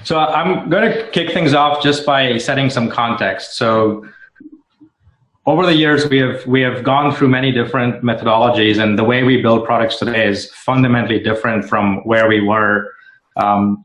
So I'm going to kick things off just by setting some context. So over the years, we have gone through many different methodologies, and the way we build products today is fundamentally different from where we were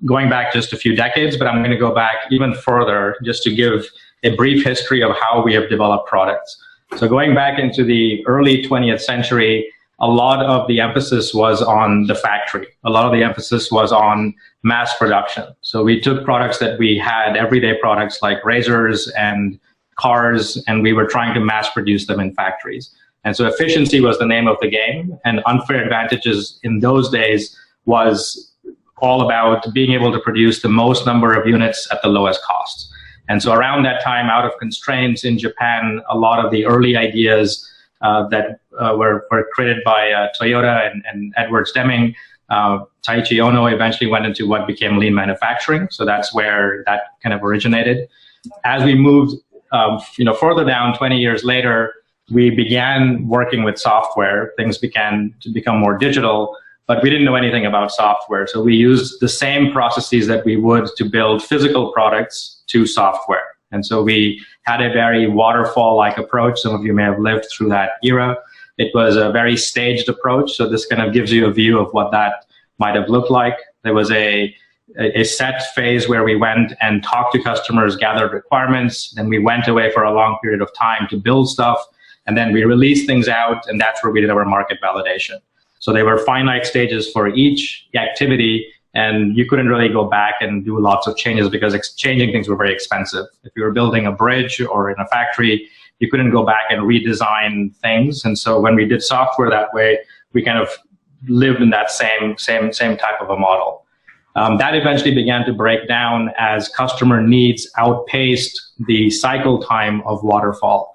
going back just a few decades. But I'm going to go back even further just to give a brief history of how we have developed products. So going back into the early 20th century, a lot of the emphasis was on the factory. A lot of the emphasis was on mass production. So we took products that we had, everyday products like razors and cars, and we were trying to mass produce them in factories. And so efficiency was the name of the game, and unfair advantages in those days was all about being able to produce the most number of units at the lowest cost. And so around that time, out of constraints in Japan, a lot of the early ideas that were created by Toyota and Edwards Deming, Taiichi Ohno eventually went into what became lean manufacturing. So that's where that kind of originated. As we moved further down 20 years later, we began working with software. Things began to become more digital, but we didn't know anything about software. So we used the same processes that we would to build physical products to software. And so we had a very waterfall-like approach. Some of you may have lived through that era. It was a very staged approach. So this kind of gives you a view of what that might have looked like. There was a set phase where we went and talked to customers, gathered requirements, then we went away for a long period of time to build stuff, and then we released things out, and that's where we did our market validation. So there were finite stages for each activity, and you couldn't really go back and do lots of changes because changing things were very expensive. If you were building a bridge or in a factory, you couldn't go back and redesign things. And so when we did software that way, we kind of lived in that same type of a model. That eventually began to break down as customer needs outpaced the cycle time of waterfall.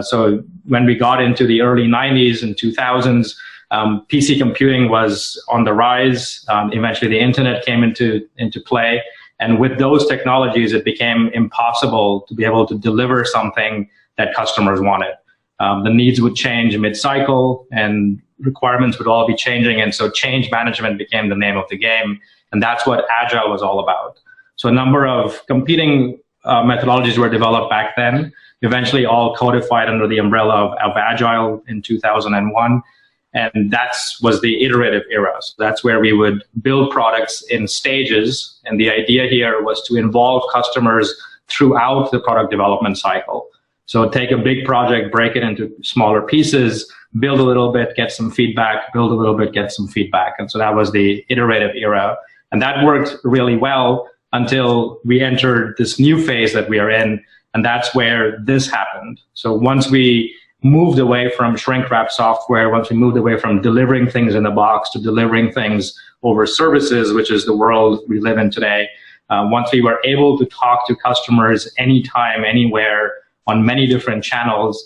So when we got into the early 90s and 2000s, PC computing was on the rise. Eventually, the internet came into play. And with those technologies, it became impossible to be able to deliver something that customers wanted. The needs would change mid-cycle, and requirements would all be changing. And so change management became the name of the game. And that's what Agile was all about. So a number of competing methodologies were developed back then, eventually all codified under the umbrella of Agile in 2001. And that was the iterative era. So that's where we would build products in stages. And the idea here was to involve customers throughout the product development cycle. So take a big project, break it into smaller pieces, build a little bit, get some feedback, build a little bit, get some feedback. And so that was the iterative era. And that worked really well until we entered this new phase that we are in. And that's where this happened. So once we moved away from shrink-wrap software, once we moved away from delivering things in a box to delivering things over services, which is the world we live in today, once we were able to talk to customers anytime, anywhere, on many different channels,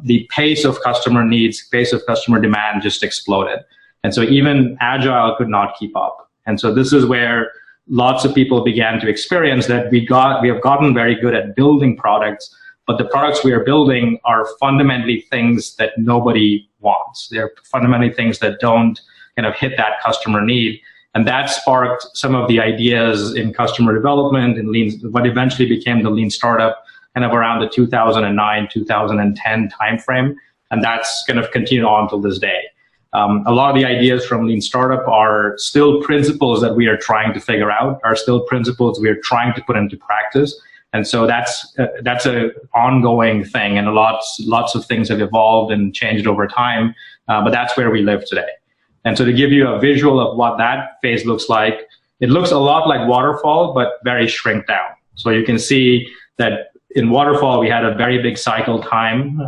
the pace of customer needs, pace of customer demand just exploded. And so even Agile could not keep up. And so this is where lots of people began to experience that we have gotten very good at building products, but the products we are building are fundamentally things that nobody wants. They're fundamentally things that don't kind of hit that customer need. And that sparked some of the ideas in customer development and lean, what eventually became the lean startup, kind of around the 2009, 2010 timeframe. And that's kind of continued on till this day. A lot of the ideas from lean startup are still principles that we are trying to figure out, are still principles we are trying to put into practice. And so that's an ongoing thing, and lots of things have evolved and changed over time, but that's where we live today. And so to give you a visual of what that phase looks like, it looks a lot like waterfall, but very shrink down. So you can see that in waterfall, we had a very big cycle time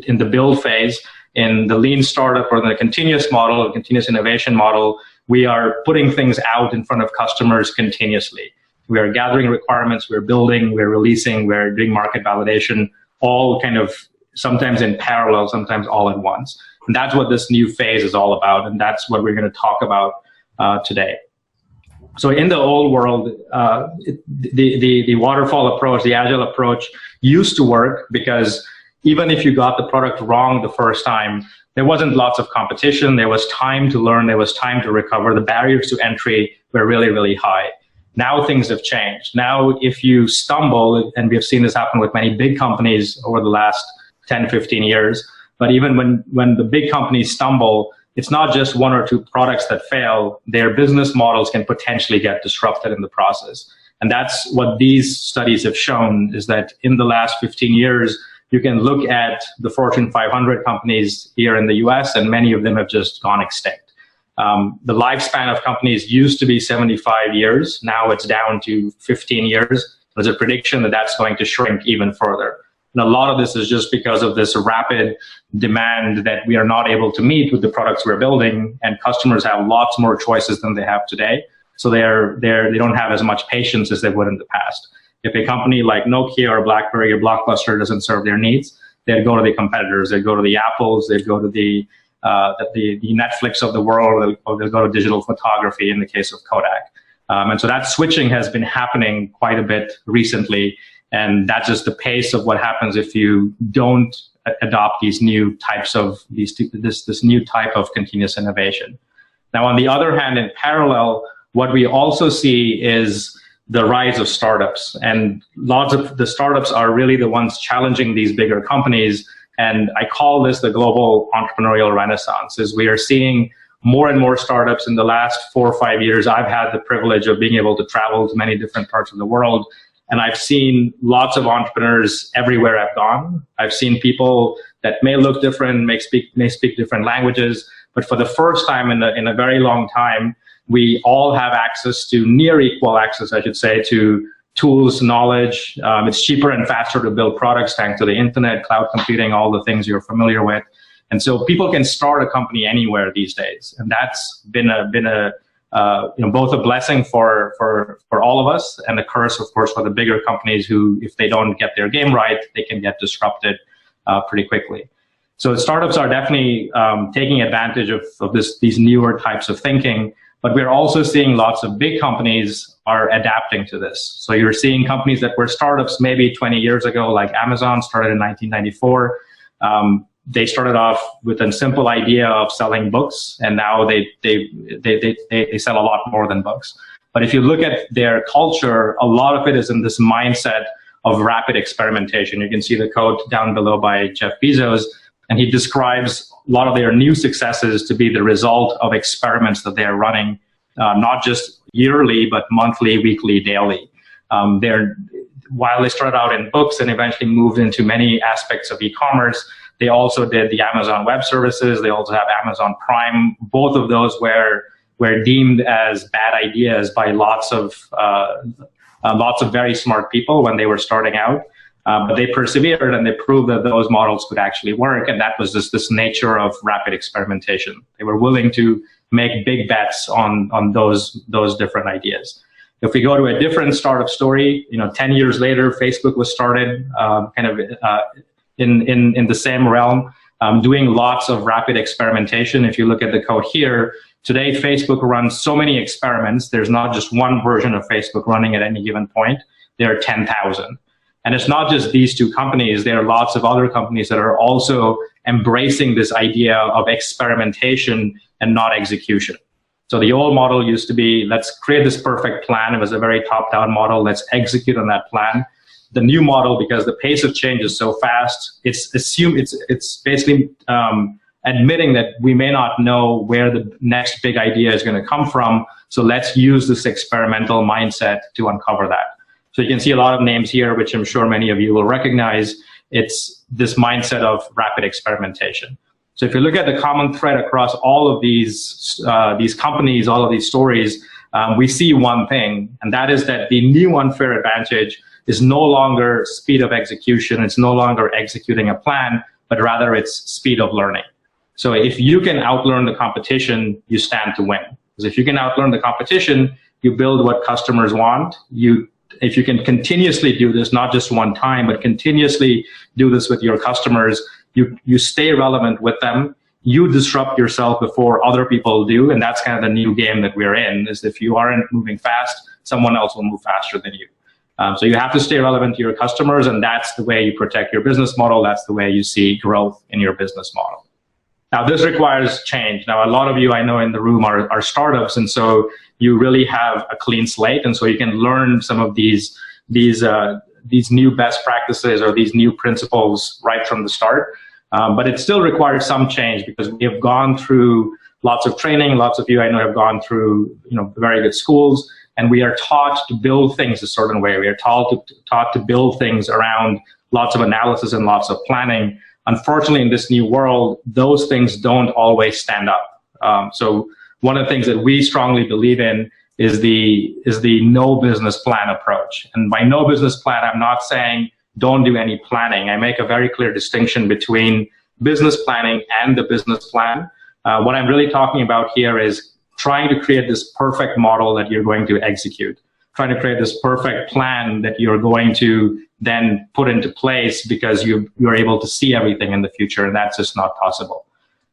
in the build phase. In the lean startup or the continuous model, the continuous innovation model, we are putting things out in front of customers continuously. We are gathering requirements, we're building, we're releasing, we're doing market validation, all kind of sometimes in parallel, sometimes all at once. And that's what this new phase is all about, and that's what we're going to talk about today. So in the old world, the waterfall approach, the agile approach used to work because even if you got the product wrong the first time, there wasn't lots of competition, there was time to learn, there was time to recover. The barriers to entry were really, really high. Now things have changed. Now, if you stumble, and we've seen this happen with many big companies over the last 10, 15 years, but even when the big companies stumble, it's not just one or two products that fail. Their business models can potentially get disrupted in the process. And that's what these studies have shown, is that in the last 15 years, you can look at the Fortune 500 companies here in the US, and many of them have just gone extinct. The lifespan of companies used to be 75 years. Now it's down to 15 years. There's a prediction that that's going to shrink even further. And a lot of this is just because of this rapid demand that we are not able to meet with the products we're building, and customers have lots more choices than they have today. So they don't have as much patience as they would in the past. If a company like Nokia or BlackBerry or Blockbuster doesn't serve their needs, they'd go to the competitors. They'd go to the Apples. They'd go to the Netflix of the world, or they'll go to digital photography in the case of Kodak. And so that switching has been happening quite a bit recently. And that's just the pace of what happens if you don't adopt these new types of this new type of continuous innovation. Now, on the other hand, in parallel, what we also see is the rise of startups, and lots of the startups are really the ones challenging these bigger companies. And I call this the global entrepreneurial renaissance. Is we are seeing more and more startups in the last 4 or 5 years. I've had the privilege of being able to travel to many different parts of the world, and I've seen lots of entrepreneurs everywhere I've gone. I've seen people that may look different, may speak different languages, but for the first time in a very long time, we all have access to near equal access, I should say, to tools, knowledge. It's cheaper and faster to build products thanks to the internet, cloud computing, all the things you're familiar with. And so people can start a company anywhere these days, and that's been both a blessing for all of us, and a curse, of course, for the bigger companies who, if they don't get their game right, they can get disrupted pretty quickly. So startups are definitely taking advantage of these newer types of thinking, but we're also seeing lots of big companies are adapting to this. So you're seeing companies that were startups maybe 20 years ago, like Amazon, started in 1994. They started off with a simple idea of selling books, and now they sell a lot more than books. But if you look at their culture, a lot of it is in this mindset of rapid experimentation. You can see the quote down below by Jeff Bezos, and he describes a lot of their new successes to be the result of experiments that they're running, not just yearly, but monthly, weekly, daily. While they started out in books and eventually moved into many aspects of e-commerce, they also did the Amazon Web Services. They also have Amazon Prime. Both of those were deemed as bad ideas by lots of very smart people when they were starting out. But they persevered, and they proved that those models could actually work. And that was just this nature of rapid experimentation. They were willing to make big bets on those different ideas. If we go to a different startup story, 10 years later, Facebook was started, in the same realm, doing lots of rapid experimentation. If you look at the code here, today Facebook runs so many experiments. There's not just one version of Facebook running at any given point. There are 10,000. And it's not just these two companies. There are lots of other companies that are also embracing this idea of experimentation and not execution. So the old model used to be, let's create this perfect plan. It was a very top-down model. Let's execute on that plan. The new model, because the pace of change is so fast, it's basically admitting that we may not know where the next big idea is going to come from. So let's use this experimental mindset to uncover that. So you can see a lot of names here, which I'm sure many of you will recognize. It's this mindset of rapid experimentation. So if you look at the common thread across all of these companies, all of these stories, we see one thing, and that is that the new unfair advantage is no longer speed of execution. It's no longer executing a plan, but rather it's speed of learning. So if you can outlearn the competition, you stand to win. Because if you can outlearn the competition, you build what customers want. If you can continuously do this, not just one time, but continuously do this with your customers, you stay relevant with them. You disrupt yourself before other people do, and that's kind of the new game that we're in, is if you aren't moving fast, someone else will move faster than you. So you have to stay relevant to your customers, and that's the way you protect your business model. That's the way you see growth in your business model. Now, this requires change. Now, a lot of you I know in the room are startups, and so you really have a clean slate, and so you can learn some of these new best practices or these new principles right from the start. But it still requires some change because we have gone through lots of training. Lots of you I know have gone through very good schools, and we are taught to build things a certain way. We are taught to build things around lots of analysis and lots of planning. Unfortunately, in this new world, those things don't always stand up. So one of the things that we strongly believe in is the no business plan approach. And by no business plan, I'm not saying don't do any planning. I make a very clear distinction between business planning and the business plan. What I'm really talking about here is trying to create this perfect model that you're going to execute, trying to create this perfect plan that you're going to then put into place because you're able to see everything in the future, and that's just not possible.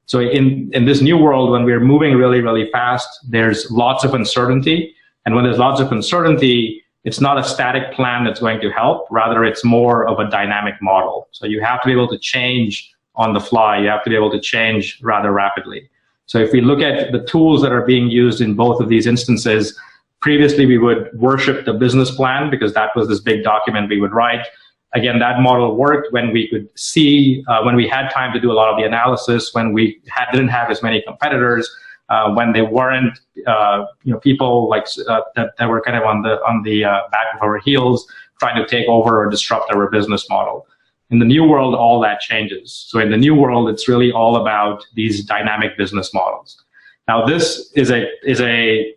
So in this new world, when we're moving really, really fast, there's lots of uncertainty. And when there's lots of uncertainty, it's not a static plan that's going to help. Rather, it's more of a dynamic model. So you have to be able to change on the fly. You have to be able to change rather rapidly. So if we look at the tools that are being used in both of these instances, previously we would worship the business plan because that was this big document we would write. Again, that model worked when we could see, when we had time to do a lot of the analysis, when we didn't have as many competitors, when there weren't, people like that were kind of on the back of our heels trying to take over or disrupt our business model. In the new world, all that changes. So in the new world, it's really all about these dynamic business models. Now, this is a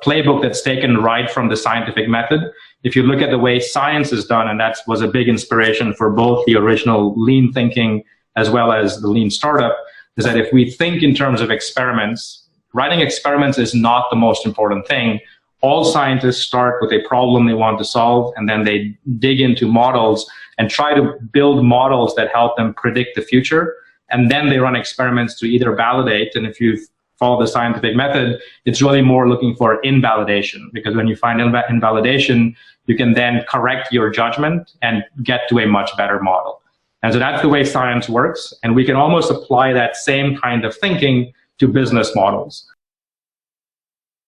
playbook that's taken right from the scientific method. If you look at the way science is done, and that was a big inspiration for both the original lean thinking as well as the lean startup, is that if we think in terms of experiments, writing experiments is not the most important thing. All scientists start with a problem they want to solve, and then they dig into models and try to build models that help them predict the future. And then they run experiments to either validate, and if you follow the scientific method, it's really more looking for invalidation, because when you find invalidation, you can then correct your judgment and get to a much better model. And so that's the way science works, and we can almost apply that same kind of thinking to business models.